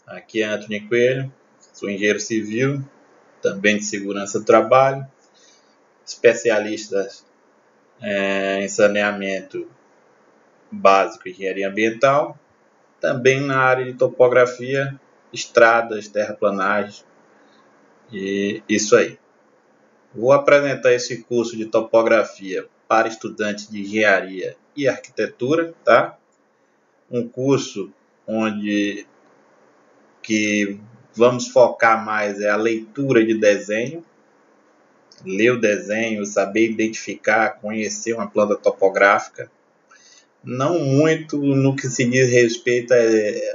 Aqui é Antônio Coelho, sou engenheiro civil, também de segurança do trabalho, especialista em saneamento básico e engenharia ambiental, também na área de topografia, estradas, terraplanagem e isso aí. Vou apresentar esse curso de topografia para estudantes de engenharia e arquitetura, tá? Um curso onde que vamos focar mais a leitura de desenho, ler o desenho, saber identificar, conhecer uma planta topográfica, não muito no que se diz respeito a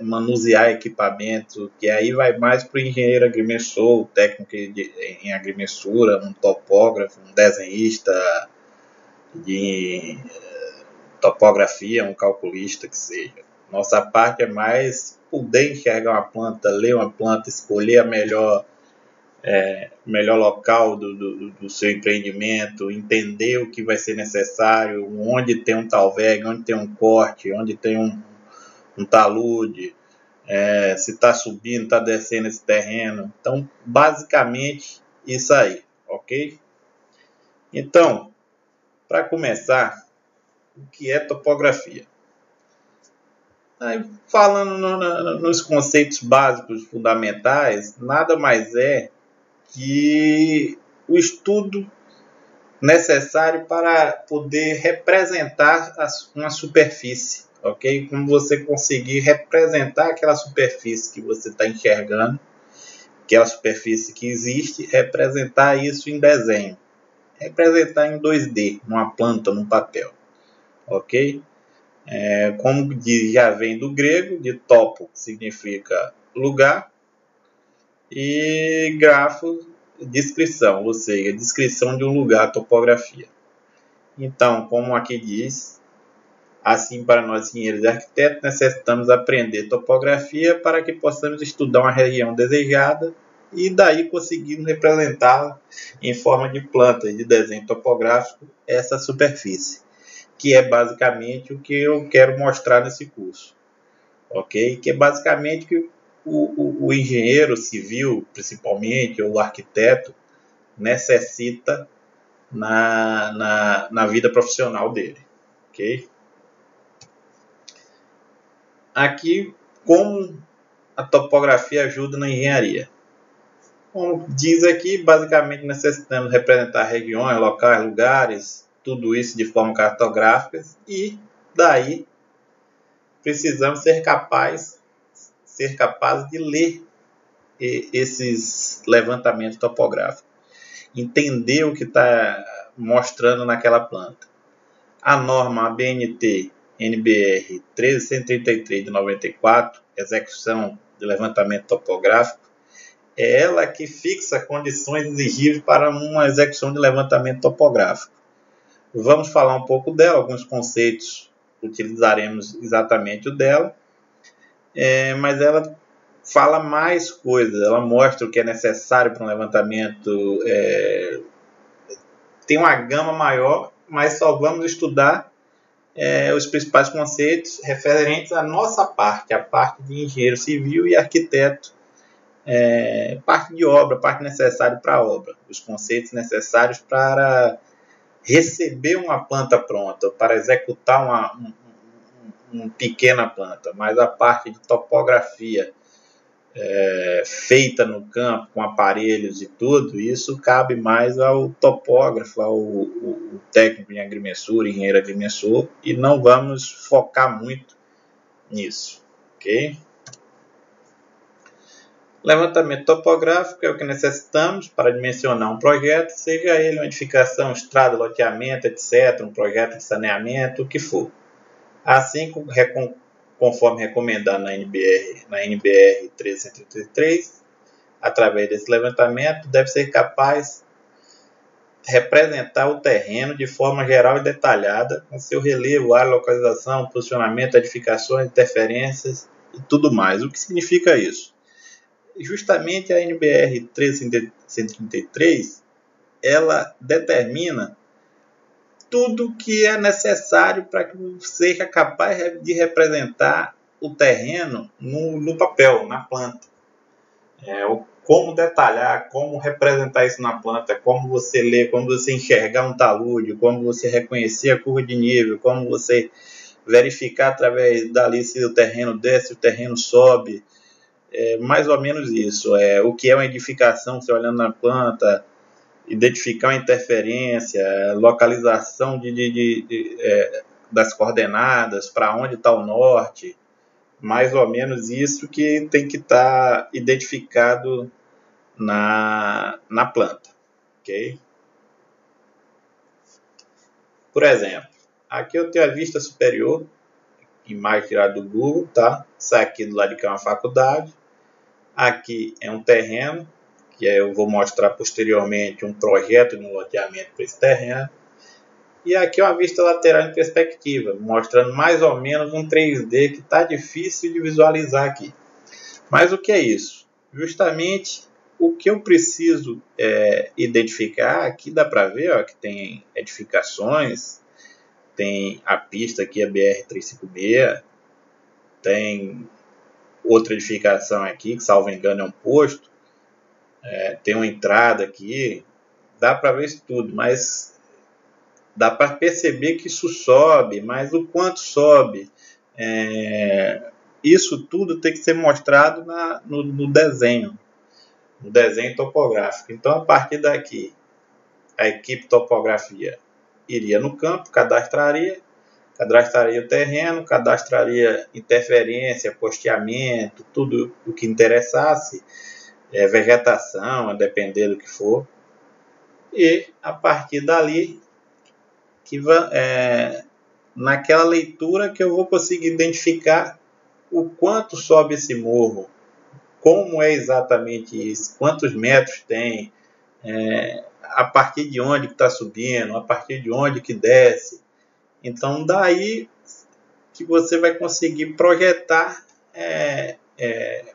manusear equipamento, que aí vai mais para o engenheiro agrimensor, técnico em agrimensura, um topógrafo, um desenhista de topografia, um calculista que seja. Nossa parte é mais poder enxergar uma planta, ler uma planta, escolher a melhor local do seu empreendimento, entender o que vai ser necessário, onde tem um talveg, onde tem um corte, onde tem um talude, se está subindo, está descendo esse terreno. Então, basicamente, isso aí, ok? Então, para começar, o que é topografia? Aí, falando nos conceitos básicos fundamentais, nada mais é que o estudo necessário para poder representar uma superfície, ok? Como você conseguir representar aquela superfície que você está enxergando, aquela superfície que existe, representar isso em desenho, representar em 2D, numa planta, num papel, ok? Como já vem do grego, de topo significa lugar e grafo, descrição, ou seja, descrição de um lugar, topografia. Então, como aqui diz, assim para nós engenheiros e arquitetos necessitamos aprender topografia para que possamos estudar uma região desejada e daí conseguirmos representá-la em forma de planta, de desenho topográfico, essa superfície, que é basicamente o que eu quero mostrar nesse curso, ok? Que é basicamente que o engenheiro civil, principalmente, ou o arquiteto, necessita na vida profissional dele, ok? Aqui, como a topografia ajuda na engenharia. Como diz aqui, basicamente necessitamos representar regiões, locais, lugares, tudo isso de forma cartográfica e daí precisamos ser capazes de ler esses levantamentos topográficos, entender o que está mostrando naquela planta. A norma ABNT NBR 13133 de 94, execução de levantamento topográfico, é ela que fixa condições exigíveis para uma execução de levantamento topográfico. Vamos falar um pouco dela, alguns conceitos utilizaremos exatamente o dela, mas ela fala mais coisas, ela mostra o que é necessário para um levantamento, tem uma gama maior, mas só vamos estudar os principais conceitos referentes à nossa parte, a parte de engenheiro civil e arquiteto, parte de obra, parte necessária para a obra, os conceitos necessários para receber uma planta pronta, para executar uma pequena planta, mas a parte de topografia feita no campo, com aparelhos e tudo, isso cabe mais ao topógrafo, ao técnico em agrimensura, engenheiro agrimensor, e não vamos focar muito nisso, ok? Levantamento topográfico é o que necessitamos para dimensionar um projeto, seja ele uma edificação, estrada, loteamento, etc., um projeto de saneamento, o que for. Assim, conforme recomendado na NBR 13133, através desse levantamento, deve ser capaz de representar o terreno de forma geral e detalhada, com seu relevo, área, localização, posicionamento, edificações, interferências e tudo mais. O que significa isso? Justamente a NBR 13133, ela determina tudo que é necessário para que seja capaz de representar o terreno no papel, na planta. Como detalhar, como representar isso na planta, como você ler, como você enxergar um talude, como você reconhecer a curva de nível, como você verificar através dali se o terreno desce, o terreno sobe, mais ou menos isso. O que é uma edificação, você olhando na planta, identificar uma interferência, localização das coordenadas, para onde está o norte, mais ou menos isso que tem que estar identificado na planta, ok? Por exemplo, aqui eu tenho a vista superior, imagem tirada do Google, tá? Isso aqui do lado de cá é uma faculdade, aqui é um terreno, que eu vou mostrar posteriormente um projeto de um loteamento para esse terreno, e aqui é uma vista lateral em perspectiva, mostrando mais ou menos um 3D que está difícil de visualizar aqui. Mas o que é isso? Justamente o que eu preciso identificar, aqui dá para ver ó, que tem edificações, tem a pista aqui, a BR-356, tem outra edificação aqui, que salvo engano é um posto, tem uma entrada aqui, dá para ver isso tudo, mas dá para perceber que isso sobe, mas o quanto sobe, isso tudo tem que ser mostrado no desenho, no desenho topográfico. Então, a partir daqui, a equipe topografia iria no campo, cadastraria o terreno, cadastraria interferência, posteamento, tudo o que interessasse, vegetação, a depender do que for, e a partir dali, naquela leitura que eu vou conseguir identificar o quanto sobe esse morro, como é exatamente isso, quantos metros tem, a partir de onde está subindo, a partir de onde que desce. Então, daí que você vai conseguir projetar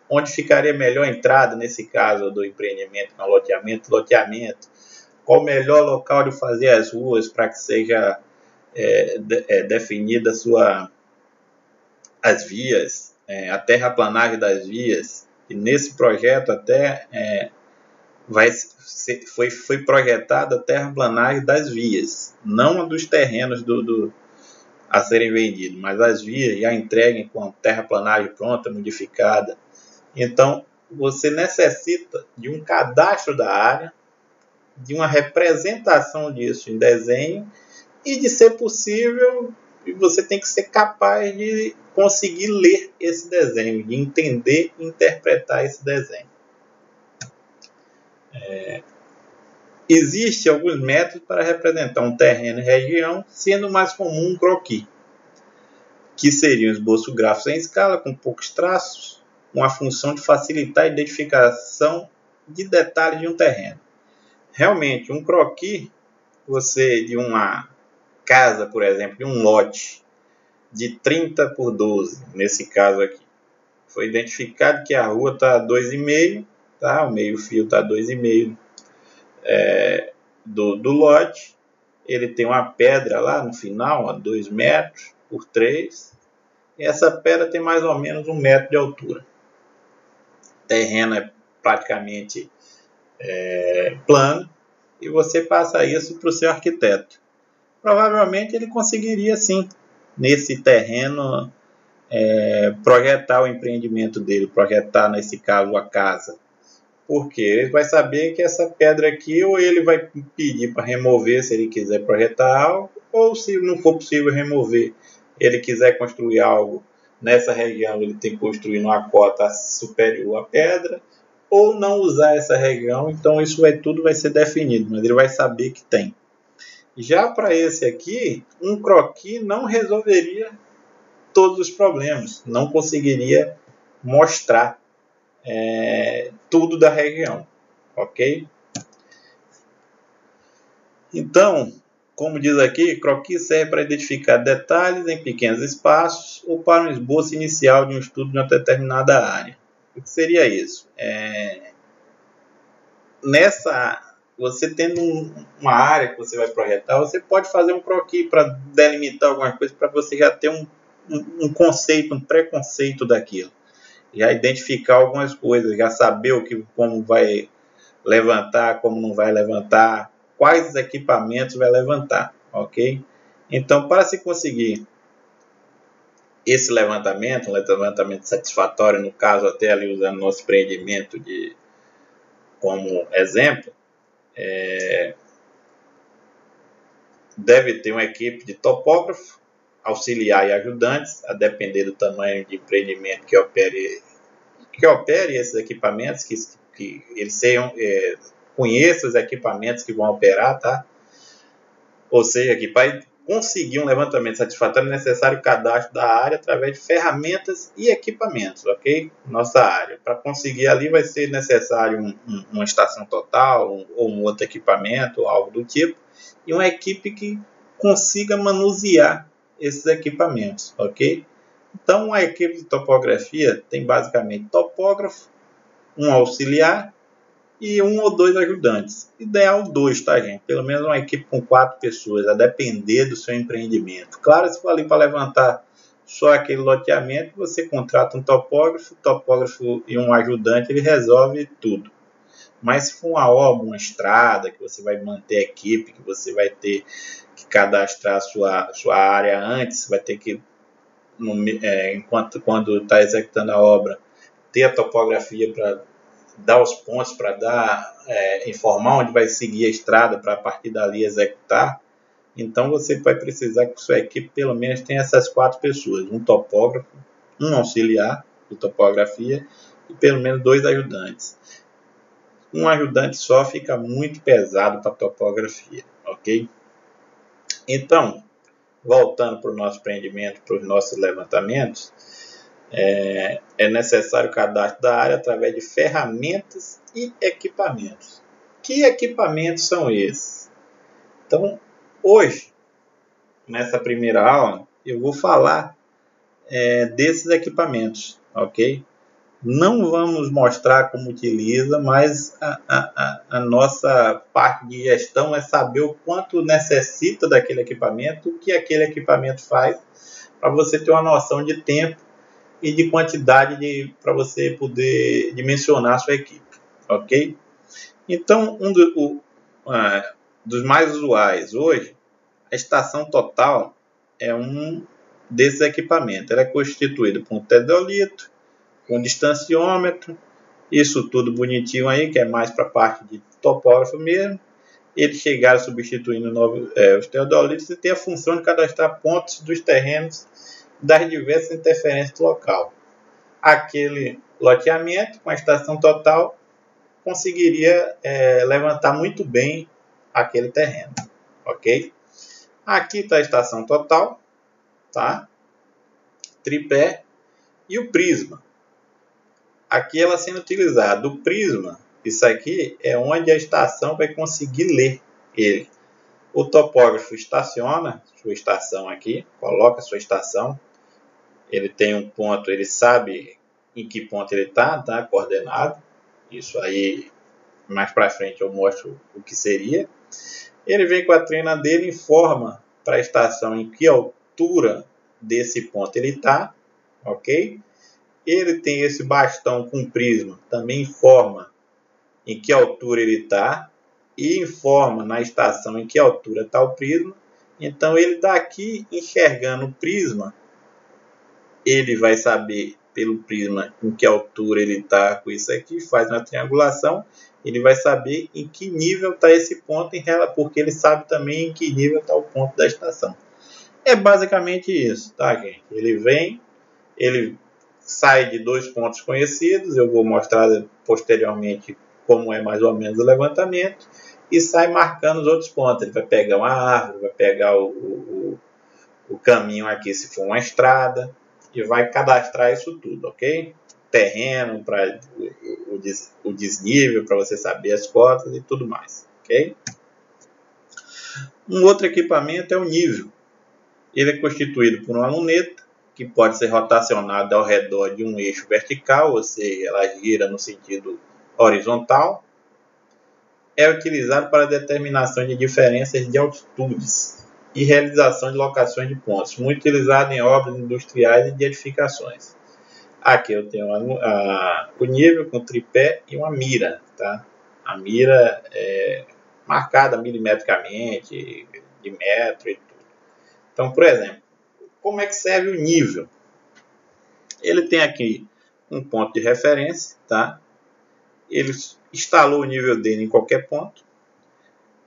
onde ficaria melhor a entrada, nesse caso do empreendimento, no loteamento, qual o melhor local de fazer as ruas para que seja definida as vias, a terraplanagem das vias. E nesse projeto até foi projetada a terraplanagem das vias, não a dos terrenos a serem vendidos, mas as vias já entreguem com a terraplanagem pronta, modificada. Então, você necessita de um cadastro da área, de uma representação disso em desenho e, de ser possível, você tem que ser capaz de conseguir ler esse desenho, de entender e interpretar esse desenho. Existem alguns métodos para representar um terreno e região, sendo mais comum um croquis, que seria um esboço gráfico em escala, com poucos traços, com a função de facilitar a identificação de detalhes de um terreno. Realmente, um croquis, de uma casa, por exemplo, de um lote de 30 por 12, nesse caso aqui, foi identificado que a rua está a 2,5, tá? O meio-fio está a 2,5 do lote. Ele tem uma pedra lá no final, a 2 metros por 3. E essa pedra tem mais ou menos 1 metro de altura. O terreno é praticamente plano. E você passa isso para o seu arquiteto. Provavelmente ele conseguiria sim, nesse terreno, projetar o empreendimento dele, projetar nesse caso a casa. Porque ele vai saber que essa pedra aqui, ou ele vai pedir para remover se ele quiser projetar algo, ou se não for possível remover, ele quiser construir algo nessa região, ele tem que construir numa cota superior à pedra, ou não usar essa região. Então isso tudo vai ser definido, mas ele vai saber que tem. Já para esse aqui, um croquis não resolveria todos os problemas, não conseguiria mostrar tudo da região, ok? Então, como diz aqui, croquis serve para identificar detalhes em pequenos espaços ou para um esboço inicial de um estudo de uma determinada área. O que seria isso? Você tendo uma área que você vai projetar, você pode fazer um croquis para delimitar alguma coisa, para você já ter um conceito, um preconceito daquilo. Já identificar algumas coisas, já saber como vai levantar, como não vai levantar, quais equipamentos vai levantar, ok? Então, para se conseguir esse levantamento, um levantamento satisfatório, no caso até ali usando nosso empreendimento como exemplo, deve ter uma equipe de topógrafo, auxiliar e ajudantes, a depender do tamanho de empreendimento que opere esses equipamentos, que eles conheçam os equipamentos que vão operar, tá? Ou seja, que para conseguir um levantamento satisfatório é necessário o cadastro da área através de ferramentas e equipamentos, ok? Nossa área. Para conseguir ali vai ser necessário uma estação total ou um outro equipamento, algo do tipo, e uma equipe que consiga manusear esses equipamentos, ok? Então, a equipe de topografia tem basicamente topógrafo, um auxiliar e um ou dois ajudantes. Ideal 2, tá, gente? Pelo menos uma equipe com 4 pessoas, a depender do seu empreendimento. Claro, se for ali para levantar só aquele loteamento, você contrata um topógrafo e um ajudante, ele resolve tudo. Mas se for uma obra, uma estrada, que você vai manter a equipe, que você vai ter que cadastrar a sua área antes, vai ter que, quando está executando a obra, ter a topografia para dar os pontos, para informar onde vai seguir a estrada para a partir dali executar. Então você vai precisar que sua equipe pelo menos tenha essas 4 pessoas, um topógrafo, um auxiliar de topografia e pelo menos 2 ajudantes. Um ajudante só fica muito pesado para a topografia, ok? Então, voltando para o nosso empreendimento, para os nossos levantamentos, é necessário o cadastro da área através de ferramentas e equipamentos. Que equipamentos são esses? Então, hoje, nessa primeira aula, eu vou falar desses equipamentos, ok? Não vamos mostrar como utiliza, mas a nossa parte de gestão é saber o quanto necessita daquele equipamento, o que aquele equipamento faz, para você ter uma noção de tempo e de quantidade para você poder dimensionar a sua equipe, ok? Então, dos mais usuais hoje, a estação total é um desses equipamentos. Ela é constituída por um teodolito, um distanciômetro, isso tudo bonitinho aí, que é mais para a parte de topógrafo mesmo. Eles chegaram substituindo os teodolitos e tem a função de cadastrar pontos dos terrenos das diversas interferências do local. Aquele loteamento com a estação total conseguiria levantar muito bem aquele terreno, ok? Aqui está a estação total, tá? Tripé e o prisma. Aqui ela sendo utilizada. O prisma, isso aqui é onde a estação vai conseguir ler ele. O topógrafo estaciona sua estação aqui, coloca sua estação. Ele tem um ponto, ele sabe em que ponto ele está, tá coordenado. Isso aí, mais para frente eu mostro o que seria. Ele vem com a trena dele, informa para a estação em que altura desse ponto ele está, ok? Ele tem esse bastão com prisma, também informa em que altura ele está e informa na estação em que altura está o prisma. Então ele daqui enxergando o prisma, ele vai saber pelo prisma em que altura ele está com isso aqui, faz uma triangulação, ele vai saber em que nível está esse ponto, porque ele sabe também em que nível está o ponto da estação. É basicamente isso, tá, gente? Ele sai de 2 pontos conhecidos, eu vou mostrar posteriormente como é mais ou menos o levantamento, e sai marcando os outros pontos. Ele vai pegar uma árvore, vai pegar o caminho aqui se for uma estrada, e vai cadastrar isso tudo, ok? Terreno, para o desnível, para você saber as cotas e tudo mais, ok? Um outro equipamento é o nível. Ele é constituído por uma luneta, que pode ser rotacionada ao redor de um eixo vertical, ou seja, ela gira no sentido horizontal. É utilizado para a determinação de diferenças de altitudes e realização de locações de pontos, muito utilizado em obras industriais e de edificações. Aqui eu tenho o nível com tripé e uma mira, tá? A mira é marcada milimetricamente, de metro e tudo. Então, por exemplo, como é que serve o nível? Ele tem aqui um ponto de referência, tá? Ele instalou o nível dele em qualquer ponto.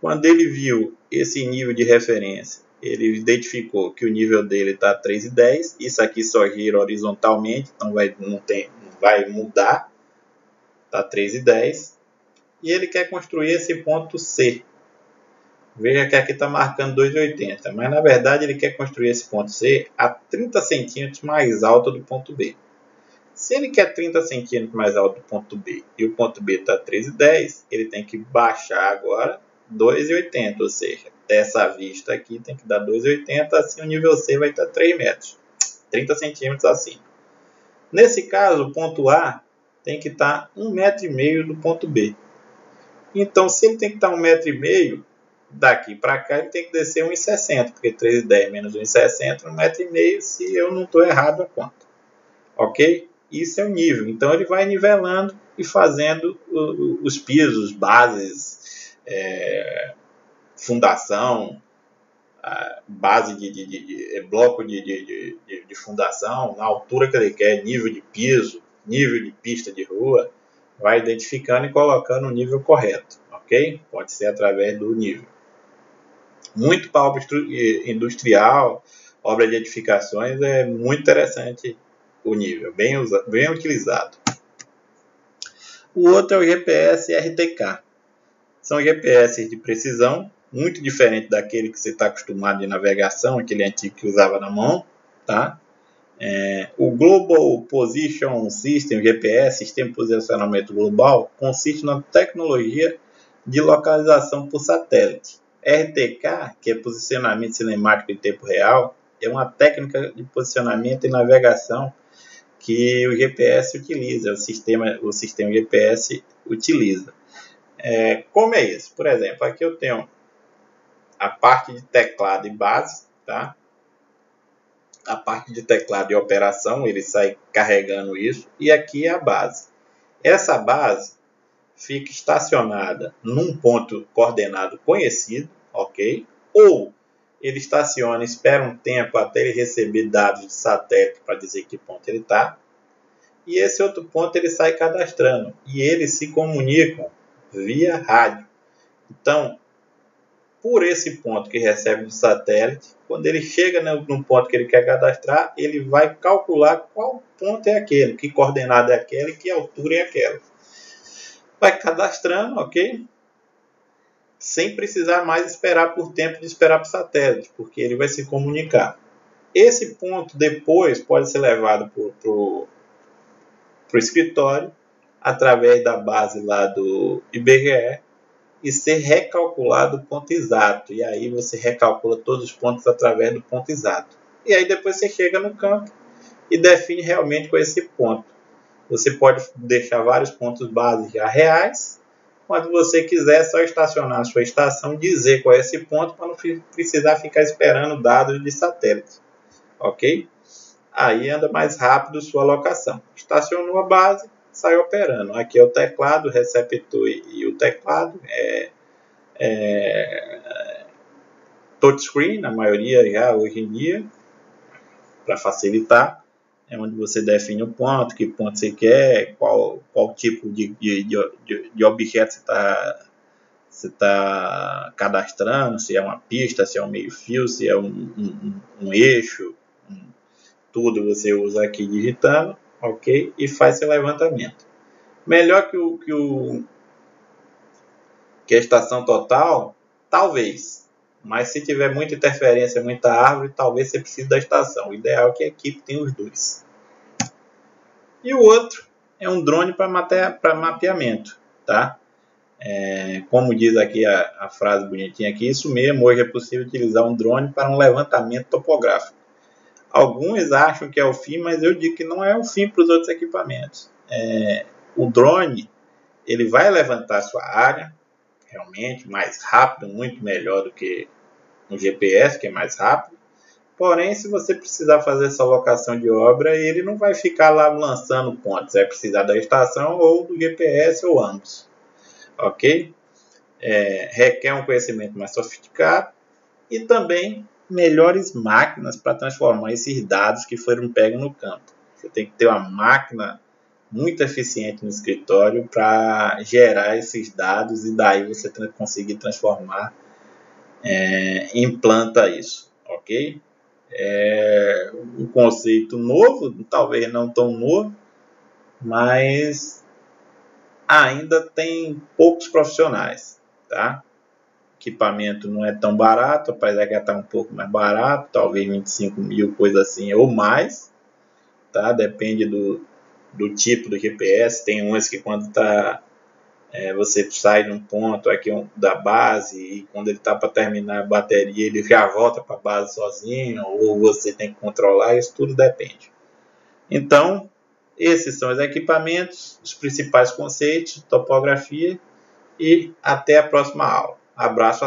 Quando ele viu esse nível de referência, ele identificou que o nível dele está 3,10. Isso aqui só gira horizontalmente, então não vai mudar. Está 3,10. E ele quer construir esse ponto C. Veja que aqui está marcando 2,80. Mas na verdade ele quer construir esse ponto C a 30 centímetros mais alto do ponto B. Se ele quer 30 centímetros mais alto do ponto B e o ponto B está 3,10, ele tem que baixar agora 2,80, ou seja, dessa vista aqui tem que dar 2,80, assim o nível C vai estar 3 metros, 30 centímetros acima. Nesse caso, o ponto A tem que estar 1,5 m do ponto B. Então, se ele tem que estar 1,5 m, daqui para cá ele tem que descer 1,60, porque 3,10 menos 1,60, 1,5 m, se eu não estou errado a conta. Ok? Isso é o nível. Então, ele vai nivelando e fazendo os pisos, bases, fundação, base de bloco de fundação, na altura que ele quer, nível de piso, nível de pista de rua, vai identificando e colocando o nível correto. Ok? Pode ser através do nível. Muito para obra industrial, obra de edificações, é muito interessante o nível, bem utilizado. O outro é o GPS RTK. São GPS de precisão, muito diferente daquele que você está acostumado de navegação, aquele antigo que usava na mão. Tá? O Global Position System, GPS, Sistema de Posicionamento Global, consiste na tecnologia de localização por satélite. RTK, que é posicionamento cinemático em tempo real, é uma técnica de posicionamento e navegação que o GPS utiliza, o sistema GPS utiliza. Como é isso? Por exemplo, aqui eu tenho a parte de teclado e base, tá? A parte de teclado e operação, ele sai carregando isso, e aqui é a base. Essa base fica estacionada num ponto coordenado conhecido, ok? Ou ele estaciona, espera um tempo até ele receber dados de satélite para dizer que ponto ele está. E esse outro ponto ele sai cadastrando. E eles se comunicam via rádio. Então, por esse ponto que recebe do satélite, quando ele chega no ponto que ele quer cadastrar, ele vai calcular qual ponto é aquele, que coordenada é aquela e que altura é aquela. Vai cadastrando, ok? Sem precisar mais esperar por tempo de esperar para o satélite, porque ele vai se comunicar. Esse ponto depois pode ser levado para o escritório, através da base lá do IBGE, e ser recalculado o ponto exato. E aí você recalcula todos os pontos através do ponto exato. E aí depois você chega no campo e define realmente com esse ponto. Você pode deixar vários pontos base já reais. Quando você quiser, é só estacionar a sua estação, dizer qual é esse ponto, para não precisar ficar esperando dados de satélite. Ok? Aí anda mais rápido sua alocação. Estacionou a base, sai operando. Aqui é o teclado, o receptor e o teclado. Touchscreen, na maioria já hoje em dia, para facilitar. É onde você define o ponto, que ponto você quer, qual tipo de objeto você está cadastrando, se é uma pista, se é um meio-fio, se é um eixo, tudo você usa aqui digitando, ok? E faz seu levantamento. Melhor que a estação total, talvez. Mas se tiver muita interferência, muita árvore, talvez você precise da estação. O ideal é que a equipe tenha os dois. E o outro é um drone para mapeamento, tá? Como diz aqui a frase bonitinha aqui, isso mesmo, hoje é possível utilizar um drone para um levantamento topográfico. Alguns acham que é o fim, mas eu digo que não é o fim para os outros equipamentos. O drone, ele vai levantar a sua área, realmente, mais rápido, muito melhor do que um GPS, que é mais rápido. Porém, se você precisar fazer essa locação de obra, ele não vai ficar lá lançando pontos. Vai precisar da estação ou do GPS ou ambos. Ok? Requer um conhecimento mais sofisticado e também melhores máquinas para transformar esses dados que foram pegos no campo. Você tem que ter uma máquina muito eficiente no escritório para gerar esses dados e daí você conseguir transformar em planta isso, ok? É um conceito novo, talvez não tão novo, mas ainda tem poucos profissionais, tá? O equipamento não é tão barato, apesar que está um pouco mais barato, talvez 25 mil, coisa assim, ou mais, tá? Depende do tipo do GPS. Tem uns que quando você sai de um ponto aqui da base e quando ele está para terminar a bateria ele já volta para a base sozinho, ou você tem que controlar, isso tudo depende. Então, esses são os equipamentos, os principais conceitos, topografia, e até a próxima aula. Abraço a